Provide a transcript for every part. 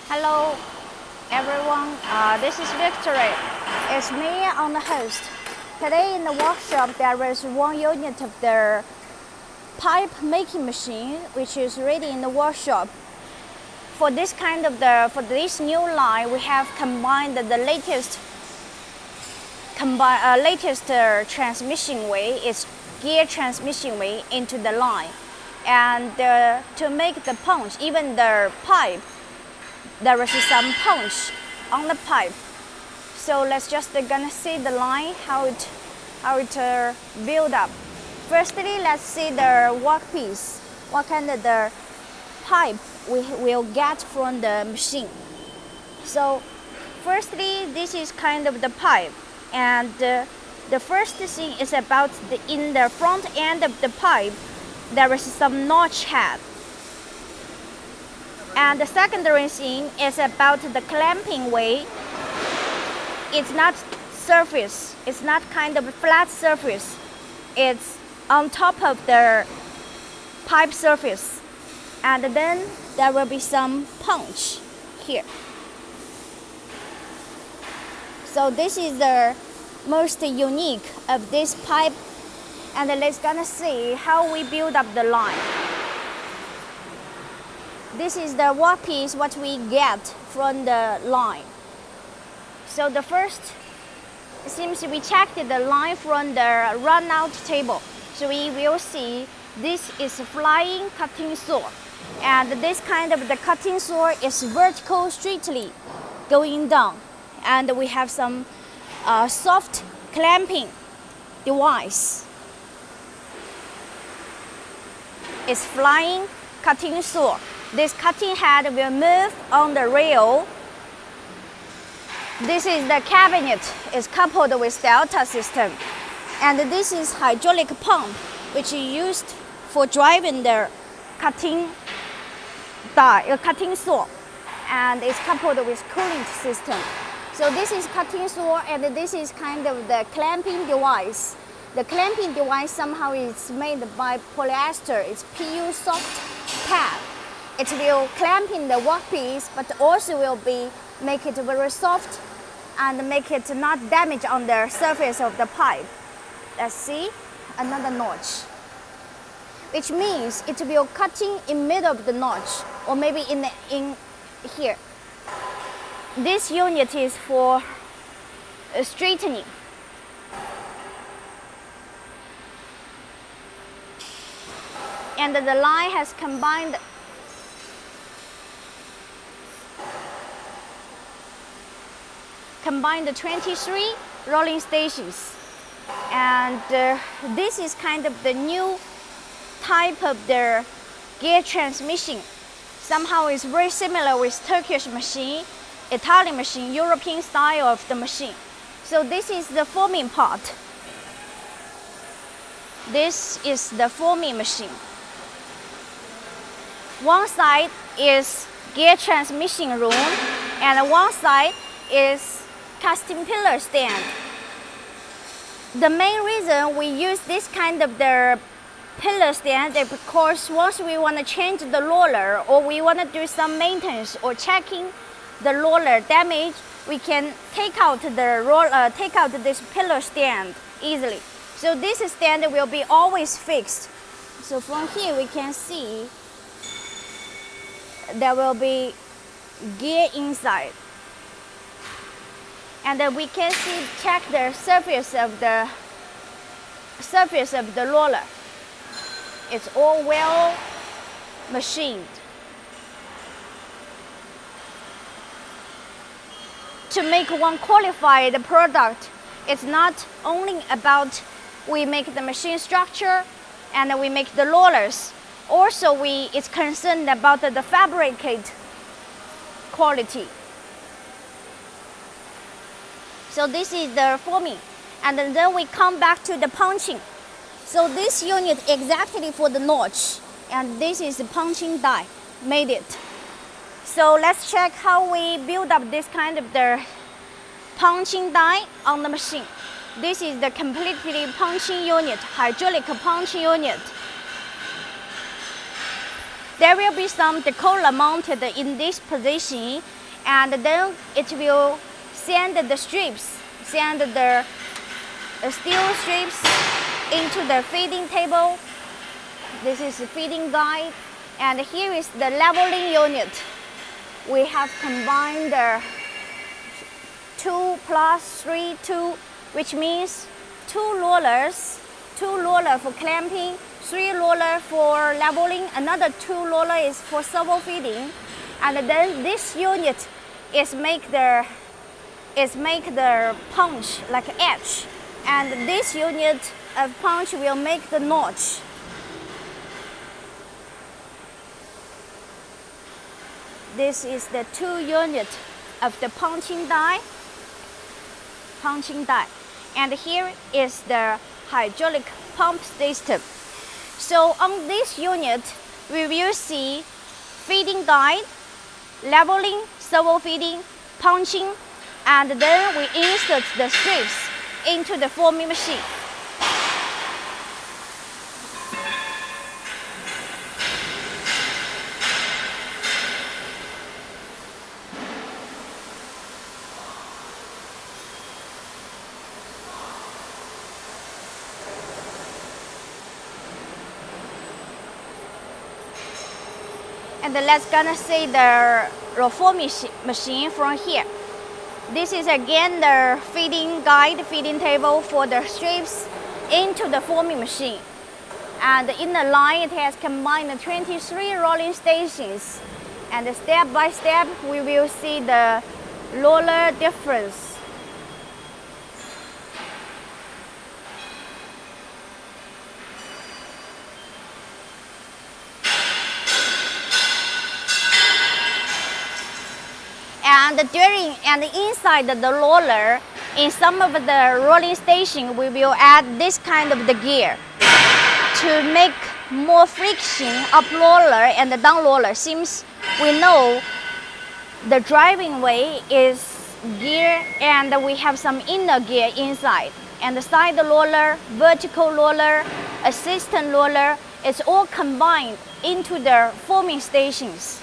Hello everyone, this is Victory. It's me on the host. Today in the workshop there is one unit of the pipe making machine which is ready in the workshop. For this this new line we have combined the latest transmission way, it's gear transmission way into the line. And to make the punch, even the pipe, there is some punch on the pipe. So let's just gonna see the line, how it build up. Firstly, let's see the workpiece, what kind of the pipe we will get from the machine. So firstly, this is kind of the pipe, and the first thing is about in the front end of the pipe there is some notch head. And the secondary thing is about the clamping way. It's not surface, it's not kind of a flat surface. It's on top of the pipe surface. And then there will be some punch here. So this is the most unique of this pipe. And let's gonna see how we build up the line. This is the workpiece what we get from the line. So the first, it seems we checked the line from the run-out table. So we will see this is flying cutting saw. And this kind of the cutting saw is vertical straightly going down. And we have some soft clamping device. It's flying cutting saw. This cutting head will move on the rail. This is the cabinet. It's coupled with the LOTOS system. And this is hydraulic pump, which is used for driving the cutting saw. And it's coupled with cooling system. So this is cutting saw, and this is kind of the clamping device. The clamping device somehow is made by polyester. It's PU soft pad. It will clamp in the workpiece, but also will make it very soft and make it not damage on the surface of the pipe. Let's see another notch, which means it will cutting in middle of the notch, or maybe in here. This unit is for straightening. And the line has combined the 23 rolling stations. And this is kind of the new type of the gear transmission. Somehow it's very similar with Turkish machine, Italian machine, European style of the machine. So this is the forming part. This is the forming machine. One side is gear transmission room, and one side is casting pillar stand. The main reason we use this kind of the pillar stand is because once we want to change the roller, or we want to do some maintenance or checking the roller damage, we can take out this pillar stand easily. So this stand will be always fixed. So from here we can see there will be gear inside. And we can check the surface of the roller. It's all well machined. To make one qualified product, it's not only about we make the machine structure and we make the rollers. Also, it's concerned about the fabricate quality. So this is the forming, and then we come back to the punching. So this unit exactly for the notch, and this is the punching die, made it. So let's check how we build up this kind of the punching die on the machine. This is the completely punching unit, hydraulic punching unit. There will be some decoller mounted in this position, and then it will send the strips, send the steel strips into the feeding table. This is the feeding guide, and here is the leveling unit. We have combined the 2 plus 3, 2, which means 2 rollers for clamping, 3 roller for leveling, another 2 roller is for servo feeding, and then this unit is make the punch like edge, and this unit of punch will make the notch. This is the 2 unit of the punching die, and here is the hydraulic pump system. So on this unit, we will see feeding guide, leveling, servo feeding, punching, and then we insert the strips into the forming machine. And let's gonna see the forming machine from here. This is again the feeding guide, feeding table for the strips into the forming machine. And in the line, it has combined 23 rolling stations. And step by step, we will see the roller difference. And inside the roller, in some of the rolling station, we will add this kind of the gear to make more friction up roller and the down roller. Since we know the driving way is gear, and we have some inner gear inside, and the side roller, vertical roller, assistant roller, it's all combined into the forming stations.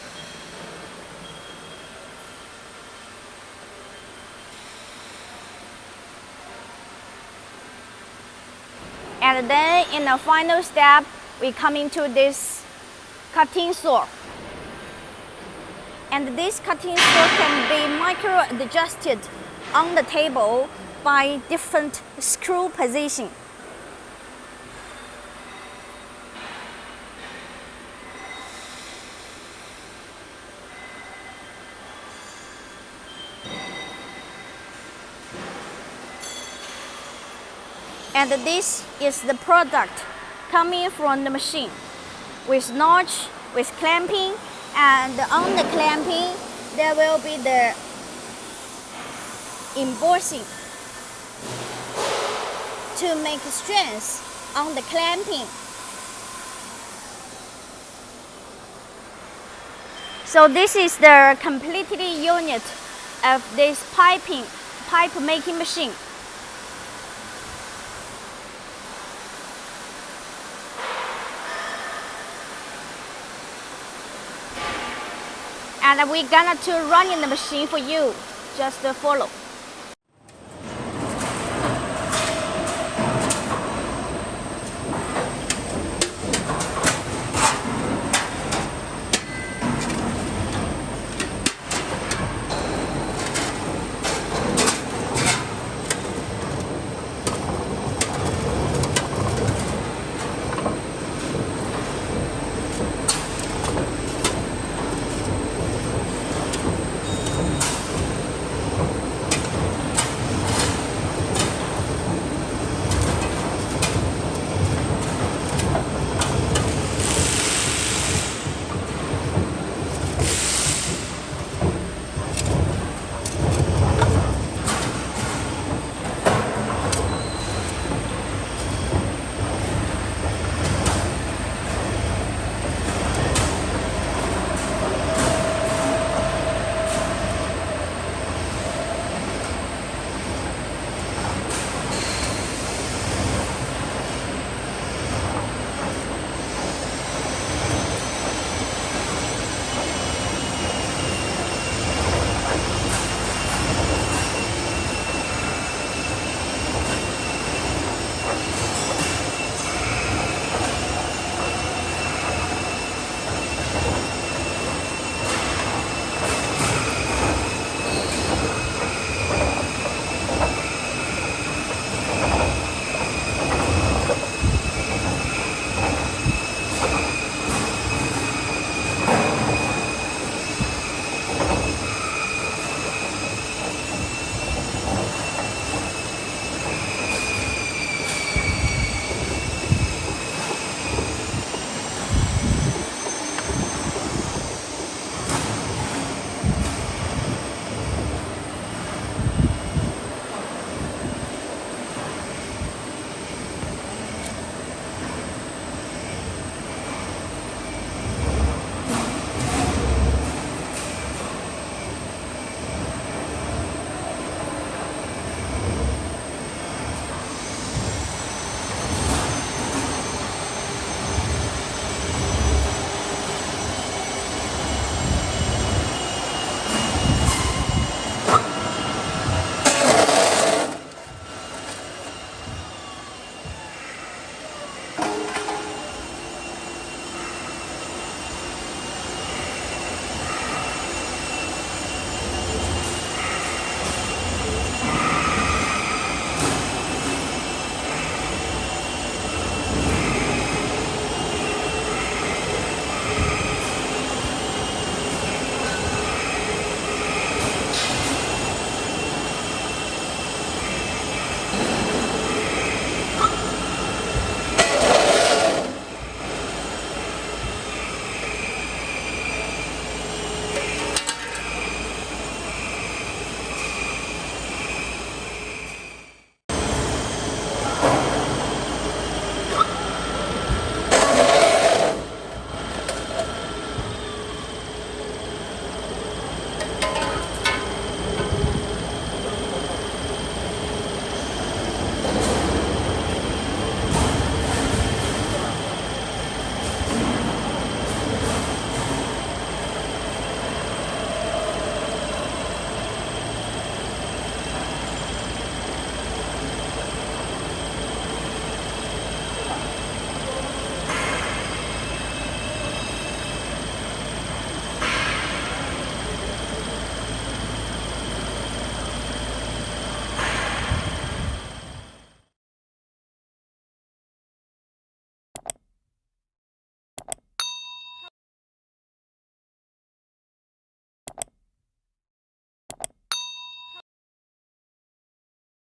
And then in the final step, we come into this cutting saw. And this cutting saw can be micro-adjusted on the table by different screw position. And this is the product coming from the machine with notch, with clamping, and on the clamping there will be the embossing to make strength on the clamping. So this is the completely unit of this pipe making machine. And we're gonna run in the machine for you. Just follow.